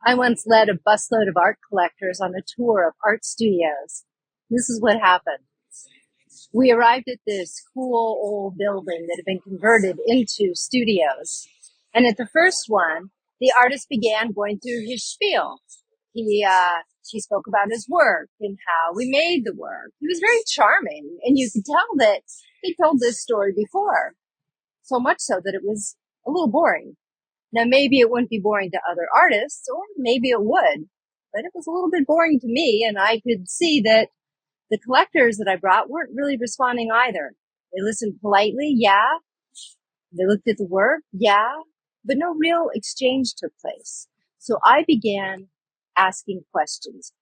I once led a busload of art collectors on a tour of art studios. This is what happened. We arrived at this cool old building that had been converted into studios. And at the first one, the artist began going through his spiel. She spoke about his work and how we made the work. He was very charming, and you could tell that he told this story before, so much so that it was a little boring. Now, maybe it wouldn't be boring to other artists, or maybe it would, but it was a little bit boring to me, and I could see that the collectors that I brought weren't really responding either. They listened politely, yeah. They looked at the work, yeah, but no real exchange took place. So I began asking questions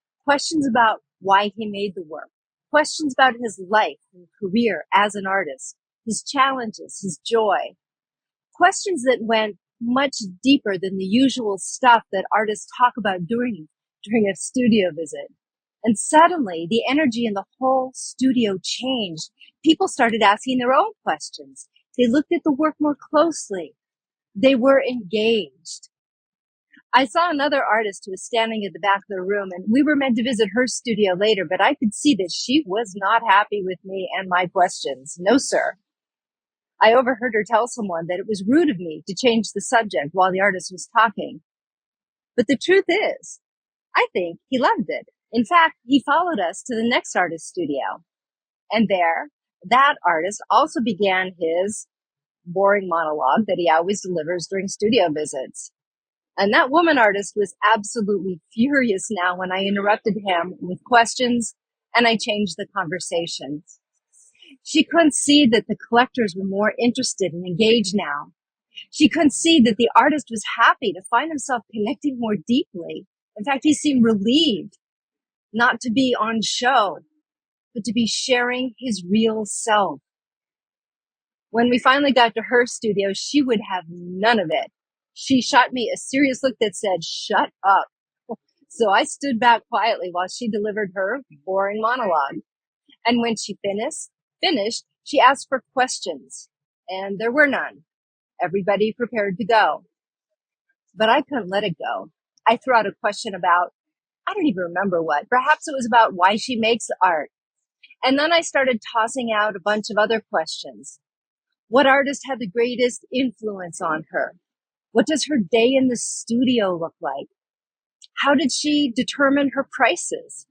about why he made the work, questions about his life and career as an artist, his challenges, his joy, questions that went much deeper than the usual stuff that artists talk about during a studio visit. And suddenly the energy in the whole studio changed. People started asking their own questions. They looked at the work more closely. They were engaged. I saw another artist who was standing at the back of the room, and we were meant to visit her studio later, but I could see that she was not happy with me and my questions. No, sir. I overheard her tell someone that it was rude of me to change the subject while the artist was talking. But the truth is, I think he loved it. In fact, he followed us to the next artist's studio. And there, that artist also began his boring monologue that he always delivers during studio visits. And that woman artist was absolutely furious now when I interrupted him with questions and I changed the conversation. She couldn't see that the collectors were more interested and engaged now. She couldn't see that the artist was happy to find himself connecting more deeply. In fact, he seemed relieved not to be on show, but to be sharing his real self. When we finally got to her studio, she would have none of it. She shot me a serious look that said, "Shut up." So I stood back quietly while she delivered her boring monologue. And when she finished, she asked for questions, and there were none. Everybody prepared to go. But I couldn't let it go. I threw out a question about, I don't even remember what. Perhaps it was about why she makes art. And then I started tossing out a bunch of other questions. What artist had the greatest influence on her? What does her day in the studio look like? How did she determine her prices?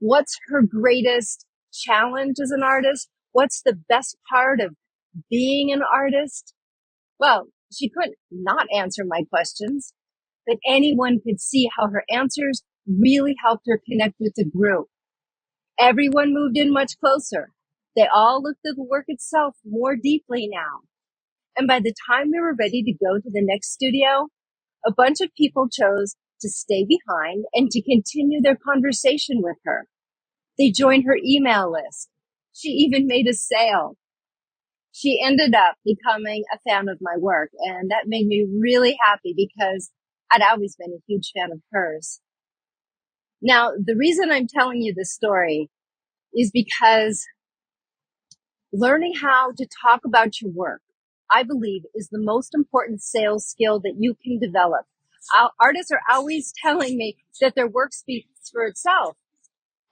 What's her greatest challenge as an artist? What's the best part of being an artist? Well, she couldn't not answer my questions, but anyone could see how her answers really helped her connect with the group. Everyone moved in much closer. They all looked at the work itself more deeply now. And by the time we were ready to go to the next studio, a bunch of people chose to stay behind and to continue their conversation with her. They joined her email list. She even made a sale. She ended up becoming a fan of my work, and that made me really happy because I'd always been a huge fan of hers. Now, the reason I'm telling you this story is because learning how to talk about your work, I believe, is the most important sales skill that you can develop. Artists are always telling me that their work speaks for itself.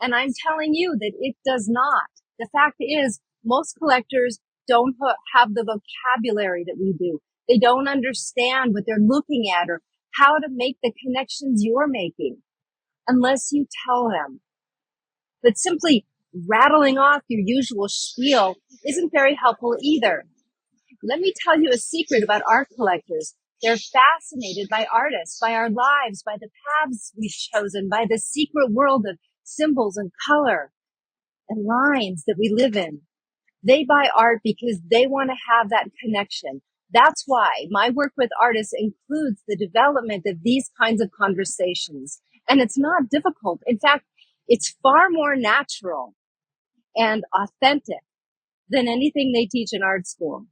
And I'm telling you that it does not. The fact is, most collectors don't have the vocabulary that we do. They don't understand what they're looking at or how to make the connections you're making unless you tell them. But simply rattling off your usual spiel isn't very helpful either. Let me tell you a secret about art collectors. They're fascinated by artists, by our lives, by the paths we've chosen, by the secret world of symbols and color and lines that we live in. They buy art because they want to have that connection. That's why my work with artists includes the development of these kinds of conversations. And it's not difficult. In fact, it's far more natural and authentic than anything they teach in art school.